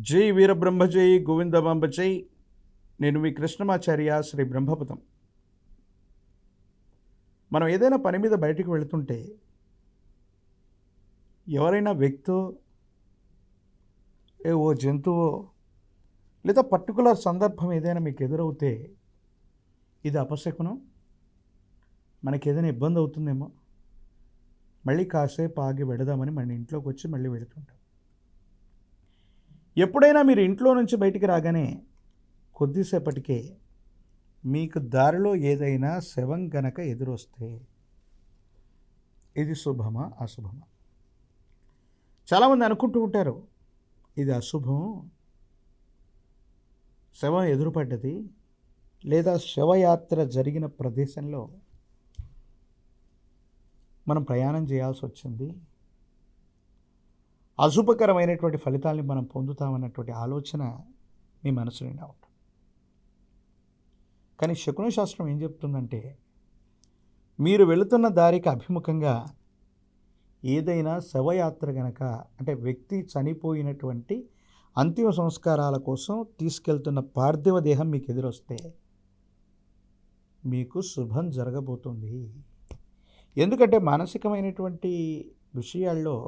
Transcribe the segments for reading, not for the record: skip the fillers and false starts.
జై వీరబ్రహ్మ జై గోవిందమాంబ జై. నేను మీ కృష్ణమాచార్య శ్రీ బ్రహ్మపదం. మనం ఏదైనా పని మీద బయటికి వెళుతుంటే ఎవరైనా వ్యక్తో ఓ జంతువో లేదా పర్టికులర్ సందర్భం ఏదైనా మీకు ఎదురవుతే ఇది అపశకునం, మనకి ఏదైనా ఇబ్బంది అవుతుందేమో, మళ్ళీ కాసేపు ఆగి వెడదామని మన ఇంట్లోకి వచ్చి మళ్ళీ వెళుతుంటాం. ఎప్పుడైనా మీరు ఇంట్లో నుంచి బయటికి రాగానే కొద్దిసేపటికే మీకు దారిలో ఏదైనా శవం గనక ఎదురొస్తే ఇది శుభమా అశుభమా? చాలామంది అనుకుంటూ ఉంటారు, ఇది అశుభం, శవం ఎదురుపడ్డది, లేదా శవయాత్ర జరిగిన ప్రదేశంలో మనం ప్రయాణం చేయాల్సి వచ్చింది, అశుభకరమైనటువంటి ఫలితాలని మనం పొందుతామన్నటువంటి ఆలోచన మీ మనసు నిండా ఉంటుంది. కానీ శకున శాస్త్రం ఏం చెప్తుందంటే, మీరు వెళుతున్న దారికి అభిముఖంగా ఏదైనా శవయాత్ర గనక, అంటే వ్యక్తి చనిపోయినటువంటి అంతిమ సంస్కారాల కోసం తీసుకెళ్తున్న పార్థివ దేహం మీకు ఎదురొస్తే మీకు శుభం జరగబోతుంది. ఎందుకంటే మానసికమైనటువంటి విషయాల్లో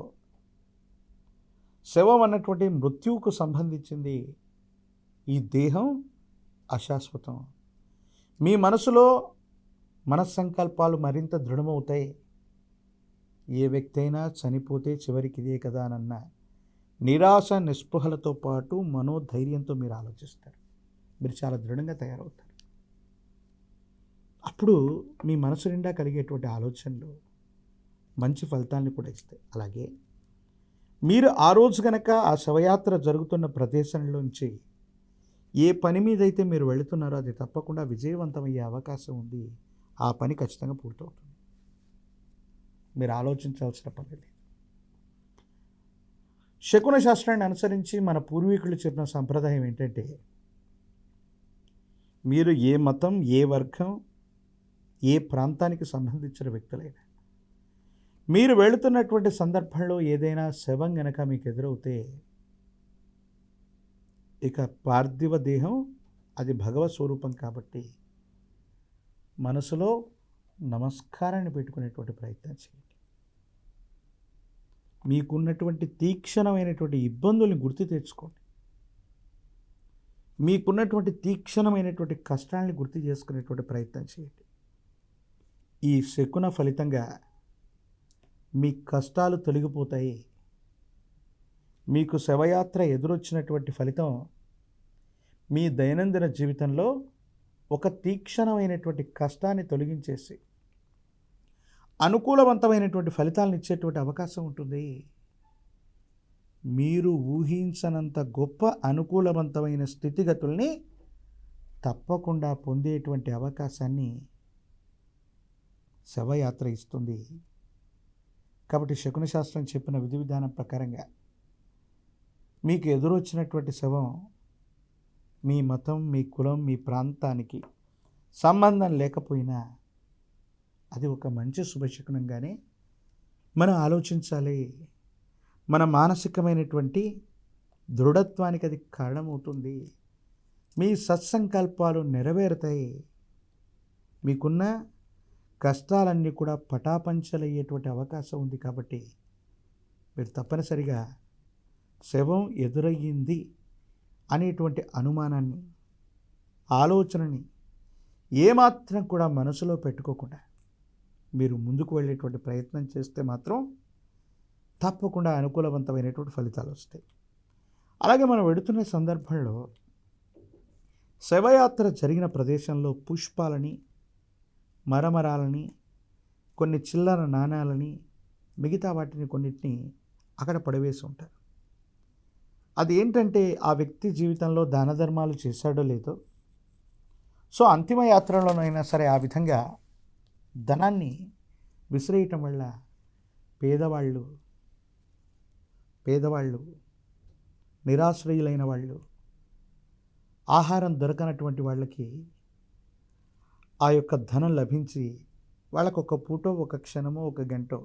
శవం అన్నటువంటి మృత్యువుకు సంబంధించింది. ఈ దేహం అశాశ్వతం. మీ మనసులో మనస్సంకల్పాలు మరింత దృఢమవుతాయి. ఏ వ్యక్తి అయినా చనిపోతే చివరికి ఇదే కదా అన్న నిరాశ నిస్పృహలతో పాటు మనోధైర్యంతో మీరు ఆలోచిస్తారు. మీరు చాలా దృఢంగా తయారవుతారు. అప్పుడు మీ మనసు నిండా కలిగేటువంటి ఆలోచనలు మంచి ఫలితాన్ని కూడా ఇస్తాయి. అలాగే మీరు ఆ రోజు కనుక ఆ శవయాత్ర జరుగుతున్న ప్రదేశంలోంచి ఏ పని మీద అయితే మీరు వెళుతున్నారో అది తప్పకుండా విజయవంతమయ్యే అవకాశం ఉంది. ఆ పని ఖచ్చితంగా పూర్తవుతుంది. మీరు ఆలోచించాల్సిన పని లేదు. శకున శాస్త్రాన్ని అనుసరించి మన పూర్వీకులు చెప్పిన సంప్రదాయం ఏంటంటే, మీరు ఏ మతం, ఏ వర్గం, ఏ ప్రాంతానికి సంబంధించిన వ్యక్తులైనా మీరు వెళుతున్నటువంటి సందర్భంలో ఏదైనా శవం గనక మీకు ఎదురవుతే, ఇక పార్థివ దేహం అది భగవత్ స్వరూపం కాబట్టి మనసులో నమస్కారాన్ని పెట్టుకునేటువంటి ప్రయత్నం చేయండి. మీకున్నటువంటి తీక్షణమైనటువంటి ఇబ్బందుల్ని గుర్తు తెచ్చుకోండి. మీకున్నటువంటి తీక్షణమైనటువంటి కష్టాలని గుర్తు చేసుకునేటువంటి ప్రయత్నం చేయండి. ఈ శకున ఫలితంగా మీ కష్టాలు తొలగిపోతాయి. మీకు శవయాత్ర ఎదురొచ్చినటువంటి ఫలితం మీ దైనందిన జీవితంలో ఒక తీక్షణమైనటువంటి కష్టాన్ని తొలగించేసి అనుకూలవంతమైనటువంటి ఫలితాలను ఇచ్చేటువంటి అవకాశం ఉంటుంది. మీరు ఊహించనంత గొప్ప అనుకూలవంతమైన స్థితిగతుల్ని తప్పకుండా పొందేటువంటి అవకాశాన్ని శవయాత్ర ఇస్తుంది. కాబట్టి శకున శాస్త్రం చెప్పిన విధి విధానం ప్రకారంగా మీకు ఎదురొచ్చినటువంటి శవం మీ మతం, మీ కులం, మీ ప్రాంతానికి సంబంధం లేకపోయినా అది ఒక మంచి శుభశకునంగానే మనం ఆలోచించాలి. మన మానసికమైనటువంటి దృఢత్వానికి అది కారణమవుతుంది. మీ సత్సంకల్పాలు నెరవేరుతాయి. మీకున్న కష్టాలన్నీ కూడా పటాపంచలయ్యేటువంటి అవకాశం ఉంది. కాబట్టి మీరు తప్పనిసరిగా శవం ఎదురయ్యింది అనేటువంటి అనుమానాన్ని, ఆలోచనని ఏమాత్రం కూడా మనసులో పెట్టుకోకుండా మీరు ముందుకు వెళ్ళేటువంటి ప్రయత్నం చేస్తే మాత్రం తప్పకుండా అనుకూలవంతమైనటువంటి ఫలితాలు వస్తాయి. అలాగే మనం వెడుతున్న సందర్భంలో శవయాత్ర జరిగిన ప్రదేశంలో పుష్పాలని, మరమరాలని, కొన్ని చిల్లర నాణాలని, మిగతా వాటిని కొన్నిటిని అక్కడ పడవేసి ఉంటారు. అది ఏంటంటే ఆ వ్యక్తి జీవితంలో దాన ధర్మాలు చేశాడో లేదో, సో అంతిమ యాత్రలోనైనా సరే ఆ విధంగా ధనాన్ని విసిరేయటం వల్ల పేదవాళ్ళు, నిరాశ్రయులైన వాళ్ళు, ఆహారం దొరకనటువంటి వాళ్ళకి ఆ యొక్క ధనం లభించి వాళ్ళకు ఒక పూటో, ఒక క్షణమో, ఒక గంటో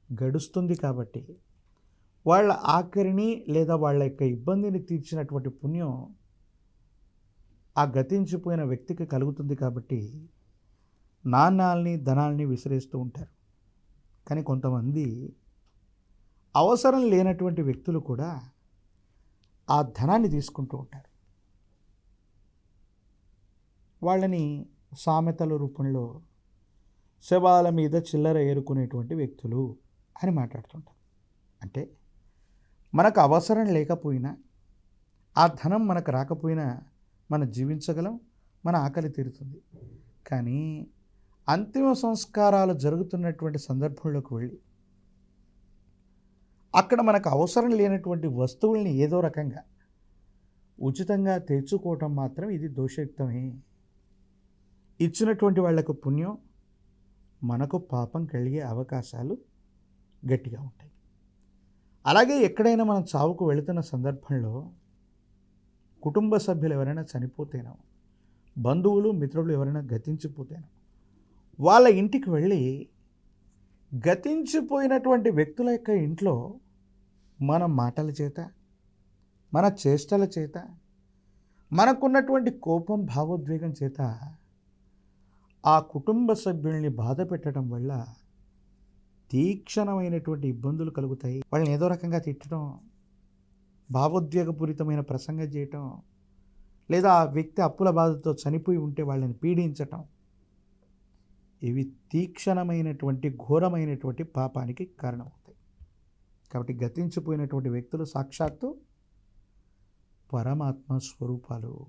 గడుస్తుంది. కాబట్టి వాళ్ళ ఆఖరిని లేదా వాళ్ళ యొక్క ఇబ్బందిని తీర్చినటువంటి పుణ్యం ఆ గతించిపోయిన వ్యక్తికి కలుగుతుంది కాబట్టి నాణ్యాల్ని ధనాల్ని విసిరేస్తూ ఉంటారు. కానీ కొంతమంది అవసరం లేనటువంటి వ్యక్తులు కూడా ఆ ధనాన్ని తీసుకుంటూ ఉంటారు. వాళ్ళని సామెతల రూపంలో శవాల మీద చిల్లర ఏరుకునేటువంటి వ్యక్తులు అని మాట్లాడుతుంటారు. అంటే మనకు అవసరం లేకపోయినా, ఆ ధనం మనకు రాకపోయినా మనం జీవించగలం, మన ఆకలి తీరుతుంది. కానీ అంతిమ సంస్కారాలు జరుగుతున్నటువంటి సందర్భంలోకి వెళ్ళి అక్కడ మనకు అవసరం లేనటువంటి వస్తువుల్ని ఏదో రకంగా ఉచితంగా తెచ్చుకోవటం మాత్రం ఇది దోషయుక్తమే. ఇచ్చినటువంటి వాళ్లకు పుణ్యం, మనకు పాపం కలిగే అవకాశాలు గట్టిగా ఉంటాయి. అలాగే ఎక్కడైనా మనం చావుకు వెళుతున్న సందర్భంలో కుటుంబ సభ్యులు ఎవరైనా చనిపోతేనో, బంధువులు మిత్రులు ఎవరైనా గతించిపోతేనో వాళ్ళ ఇంటికి వెళ్ళి గతించిపోయినటువంటి వ్యక్తుల యొక్క ఇంట్లో మన మాటల చేత, మన చేష్టల చేత, మనకున్నటువంటి కోపం భావోద్వేగం చేత ఆ కుటుంబ సభ్యుల్ని బాధ పెట్టడం వల్ల తీక్షణమైనటువంటి ఇబ్బందులు కలుగుతాయి. వాళ్ళని ఏదో రకంగా తిట్టడం, భావోద్వేగపూరితమైన ప్రసంగం చేయటం, లేదా ఆ వ్యక్తి అప్పుల బాధతో చనిపోయి ఉంటే వాళ్ళని పీడించటం, ఇవి తీక్షణమైనటువంటి ఘోరమైనటువంటి పాపానికి కారణమవుతాయి. కాబట్టి గతించిపోయినటువంటి వ్యక్తులు సాక్షాత్తు పరమాత్మ స్వరూపాలు.